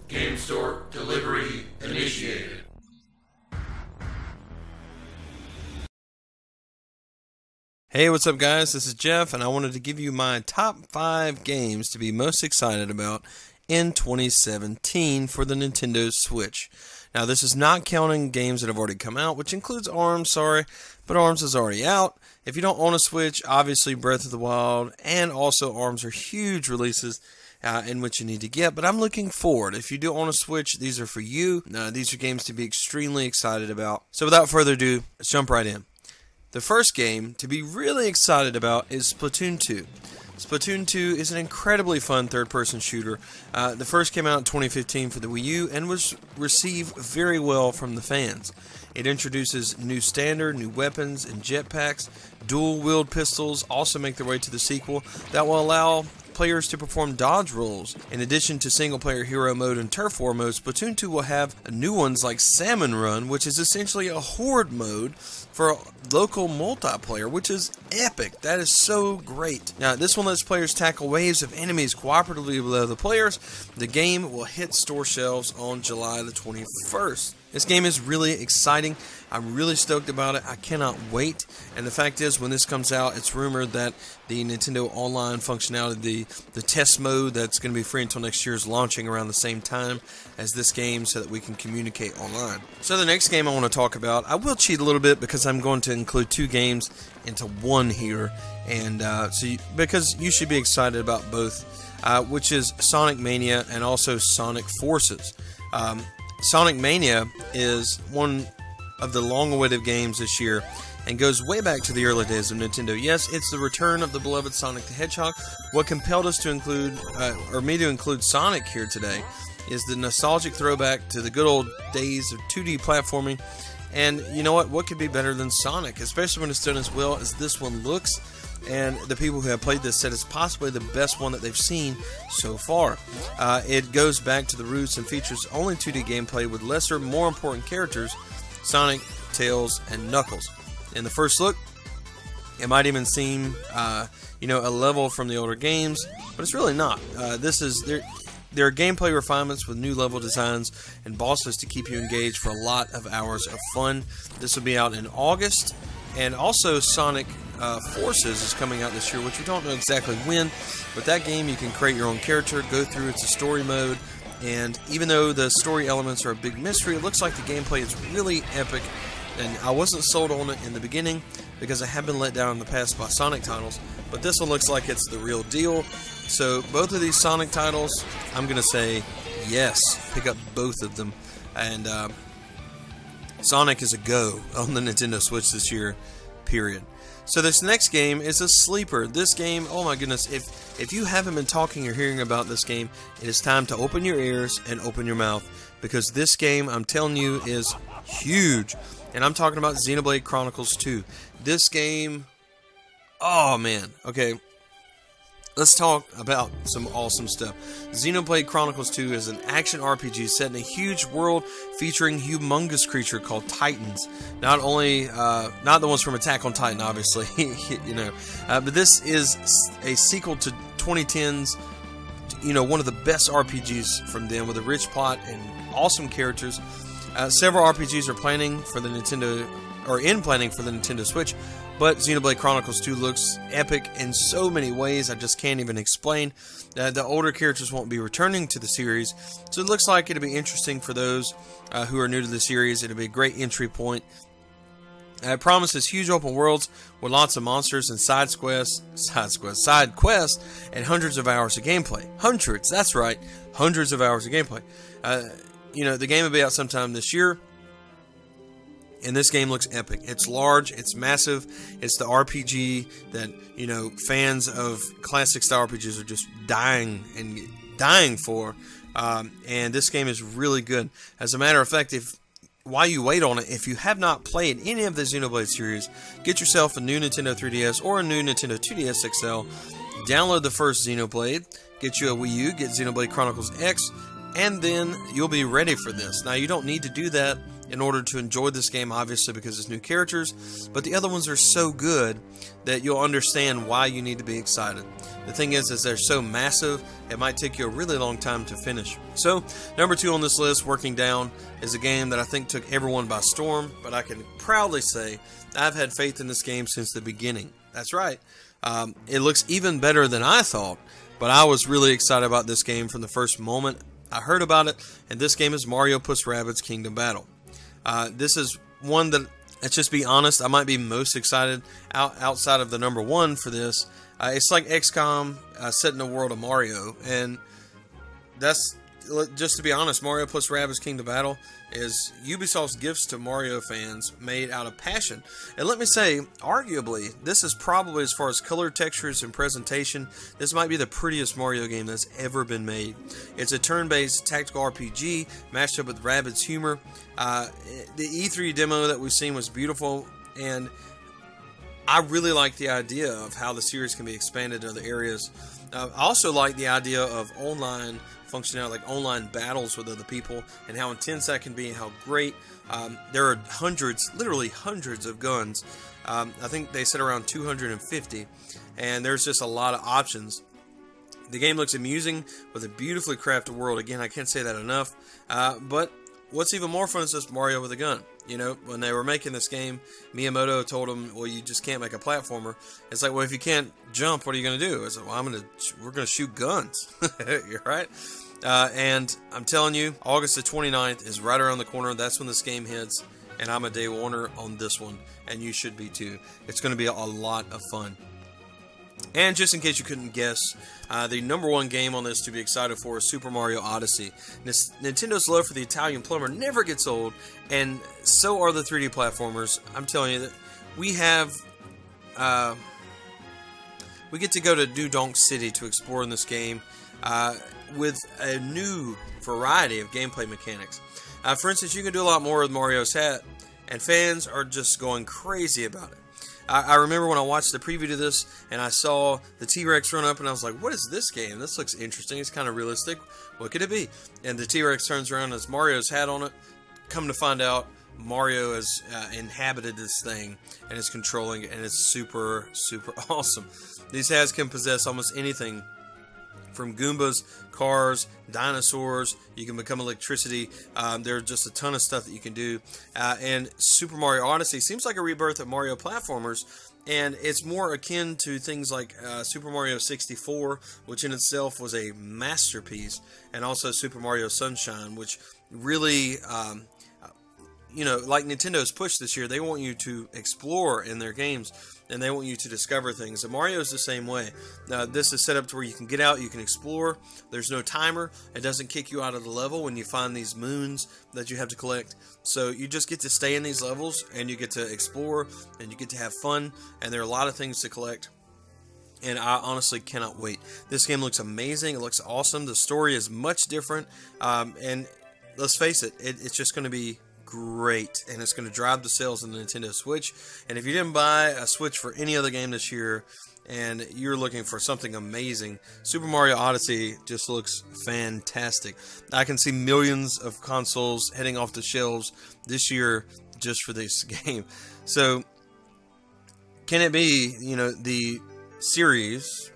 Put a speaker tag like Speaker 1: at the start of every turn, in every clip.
Speaker 1: Gamestork delivery initiated.
Speaker 2: Hey, what's up guys? This is Jeff, and I wanted to give you my top 5 games to be most excited about in 2017 for the Nintendo Switch. Now, this is not counting games that have already come out, which includes ARMS, but ARMS is already out. If you don't own a Switch, obviously Breath of the Wild and also ARMS are huge releases in which you need to get, but I'm looking forward. If you do own a Switch, these are for you. These are games to be extremely excited about. So without further ado, let's jump right in. The first game to be really excited about is Splatoon 2. Splatoon 2 is an incredibly fun third-person shooter. The first came out in 2015 for the Wii U and was received very well from the fans. It introduces new standard, new weapons, and jetpacks. Dual-wield pistols also make their way to the sequel that will allow players to perform dodge rolls. In addition to single-player hero mode and turf war mode, Splatoon 2 will have new ones like Salmon Run, which is essentially a horde mode for local multiplayer, which is epic. That is so great. Now, this one lets players tackle waves of enemies cooperatively with other players. The game will hit store shelves on July the 21st. This game is really exciting. I'm really stoked about it. I cannot wait. And the fact is, when this comes out, it's rumored that the Nintendo Online functionality, the test mode that's going to be free until next year, is launching around the same time as this game so that we can communicate online. So the next game I want to talk about, I will cheat a little bit because I'm going to include 2 games into one here, and because you should be excited about both, which is Sonic Mania and also Sonic Forces. Sonic Mania is one of the long-awaited games this year and goes way back to the early days of Nintendo. Yes, it's the return of the beloved Sonic the Hedgehog. What compelled us to include, or me to include Sonic here today, is the nostalgic throwback to the good old days of 2D platforming. And you know what? What could be better than Sonic, especially when it's done as well as this one looks? And the people who have played this said it's possibly the best one that they've seen so far. It goes back to the roots and features only 2D gameplay with lesser, more important characters, Sonic, Tails, and Knuckles. In the first look, it might even seem, a level from the older games, but it's really not. There are gameplay refinements with new level designs and bosses to keep you engaged for a lot of hours of fun. This will be out in August, and also Sonic Forces is coming out this year, which we don't know exactly when, but that game you can create your own character, go through, it's a story mode, and even though the story elements are a big mystery, it looks like the gameplay is really epic, and I wasn't sold on it in the beginning because I have been let down in the past by Sonic titles, but this one looks like it's the real deal. So both of these Sonic titles, I'm going to say yes, pick up both of them, and Sonic is a go on the Nintendo Switch this year, period. So this next game is a sleeper. This game, oh my goodness, if you haven't been talking or hearing about this game, it is time to open your ears and open your mouth, because this game, I'm telling you, is huge. And I'm talking about Xenoblade Chronicles 2. This game, oh man, okay. Let's talk about some awesome stuff. Xenoblade Chronicles 2 is an action RPG set in a huge world featuring a humongous creature called Titans. Not the ones from Attack on Titan, obviously, but this is a sequel to 2010's, one of the best RPGs from them, with a rich plot and awesome characters. Several RPGs are in planning for the Nintendo Switch. But Xenoblade Chronicles 2 looks epic in so many ways I just can't even explain. The older characters won't be returning to the series, so it looks like it'll be interesting for those who are new to the series. It'll be a great entry point. It promises huge open worlds with lots of monsters and side quests, and hundreds of hours of gameplay. Hundreds, that's right, hundreds of hours of gameplay. The game will be out sometime this year. And this game looks epic. It's large, it's massive, it's the RPG that, fans of classic style RPGs are just dying for. And this game is really good. As a matter of fact, while you wait on it, if you have not played any of the Xenoblade series, get yourself a new Nintendo 3DS or a new Nintendo 2DS XL, download the first Xenoblade, get you a Wii U, get Xenoblade Chronicles X, and then you'll be ready for this. Now, you don't need to do that in order to enjoy this game, obviously, because it's new characters, but the other ones are so good that you'll understand why you need to be excited. The thing is they're so massive, it might take you a really long time to finish. So, number 2 on this list, working down, is a game that I think took everyone by storm, but I can proudly say I've had faith in this game since the beginning. That's right. It looks even better than I thought, but I was really excited about this game from the first moment I heard about it, and this game is Mario Puss Rabbids Kingdom Battle. This is one that, let's just be honest, I might be most excited outside of the number 1 for this. It's like XCOM set in the world of Mario, and that's, just to be honest, Mario Plus Rabbids Kingdom Battle is Ubisoft's gifts to Mario fans made out of passion. And let me say, arguably, this is probably, as far as color, textures, and presentation, this might be the prettiest Mario game that's ever been made. It's a turn-based tactical RPG matched up with Rabbids humor. The E3 demo that we've seen was beautiful, and I really like the idea of how the series can be expanded to other areas. I also like the idea of online functionality, like online battles with other people, and how intense that can be, and how great. There are hundreds, literally hundreds of guns. I think they said around 250, and there's just a lot of options. The game looks amusing with a beautifully crafted world. Again, I can't say that enough. But what's even more fun is just Mario with a gun. You know, when they were making this game, Miyamoto told them, well, you just can't make a platformer. It's like, well, if you can't jump, what are you going to do? It's like, well, we're going to shoot guns. You're right. And I'm telling you, August the 29th is right around the corner. That's when this game hits, and I'm a day oneer on this one, and you should be too. It's going to be a lot of fun. And just in case you couldn't guess, the number 1 game on this to be excited for is Super Mario Odyssey. Nintendo's love for the Italian plumber never gets old, and so are the 3D platformers. I'm telling you that we have, we get to go to New Donk City to explore in this game with a new variety of gameplay mechanics. For instance, you can do a lot more with Mario's hat, and fans are just going crazy about it. I remember when I watched the preview to this, and I saw the T-Rex run up, and I was like, what is this game? This looks interesting. It's kind of realistic. What could it be? And the T-Rex turns around, and has Mario's hat on it. Come to find out, Mario has inhabited this thing, and is controlling it, and it's super, super awesome. These hats can possess almost anything, from Goombas, cars, dinosaurs. You can become electricity. There's just a ton of stuff that you can do. And Super Mario Odyssey seems like a rebirth of Mario platformers, and it's more akin to things like Super Mario 64, which in itself was a masterpiece, and also Super Mario Sunshine, which really, you know, like Nintendo's push this year, they want you to explore in their games, and they want you to discover things. And Mario's the same way. This is set up to where you can get out, you can explore. There's no timer. It doesn't kick you out of the level when you find these moons that you have to collect. So you just get to stay in these levels, and you get to explore, and you get to have fun, and there are a lot of things to collect. And I honestly cannot wait. This game looks amazing. It looks awesome. The story is much different. And let's face it, it's just going to be great, and it's going to drive the sales of the Nintendo Switch. And if you didn't buy a Switch for any other game this year, and you're looking for something amazing, Super Mario Odyssey just looks fantastic. I can see millions of consoles heading off the shelves this year just for this game. So, can it be, you know, the series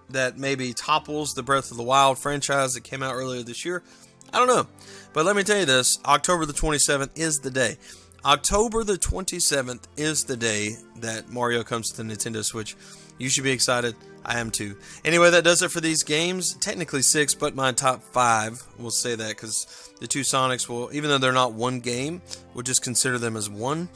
Speaker 2: that maybe topples the Breath of the Wild franchise that came out earlier this year? I don't know. But let me tell you this, October the 27th is the day. October the 27th is the day that Mario comes to the Nintendo Switch. You should be excited. I am too. Anyway, that does it for these games. Technically 6, but my top 5. We'll say that because the 2 Sonics will, even though they're not one game, we'll just consider them as one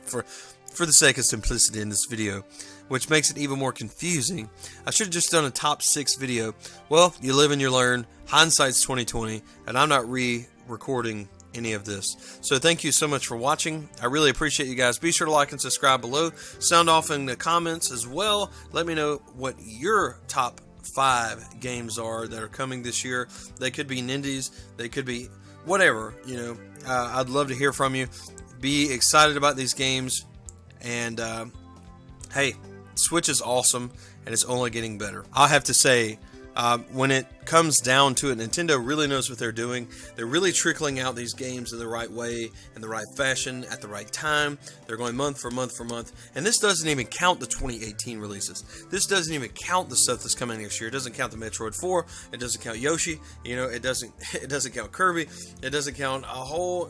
Speaker 2: for the sake of simplicity in this video, which makes it even more confusing. I should have just done a top 6 video. Well, you live and you learn. Hindsight's 2020, and I'm not re-recording any of this. So thank you so much for watching. I really appreciate you guys. Be sure to like and subscribe below. Sound off in the comments as well. Let me know what your top 5 games are that are coming this year. They could be Nindies. They could be whatever, you know. I'd love to hear from you. Be excited about these games. And, hey, Switch is awesome, and it's only getting better. I'll have to say, When it comes down to it, Nintendo really knows what they're doing. They're really trickling out these games in the right way, in the right fashion, at the right time. They're going month for month for month. And this doesn't even count the 2018 releases. This doesn't even count the stuff that's coming next year. It doesn't count the Metroid 4. It doesn't count Yoshi. You know, it doesn't count Kirby. It doesn't count a whole...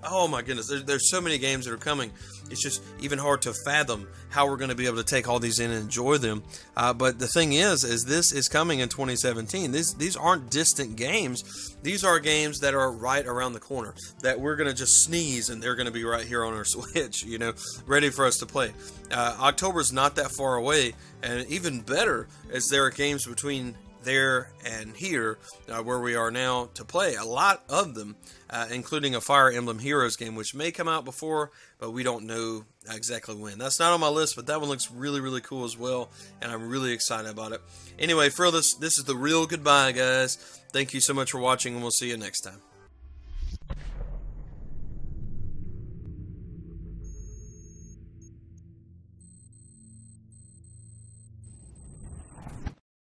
Speaker 2: oh my goodness, there's so many games that are coming. It's just even hard to fathom how we're going to be able to take all these in and enjoy them. But the thing is this is coming in 2017. These aren't distant games. These are games that are right around the corner, that we're going to just sneeze and they're going to be right here on our Switch, you know, ready for us to play. October's not that far away, and even better is there are games between there and here where we are now to play. A lot of them, including a Fire Emblem Heroes game, which may come out before, but we don't know exactly when. That's not on my list, but that one looks really, really cool as well, and I'm really excited about it. Anyway, for this is the real goodbye, guys. Thank you so much for watching, and we'll see you next time.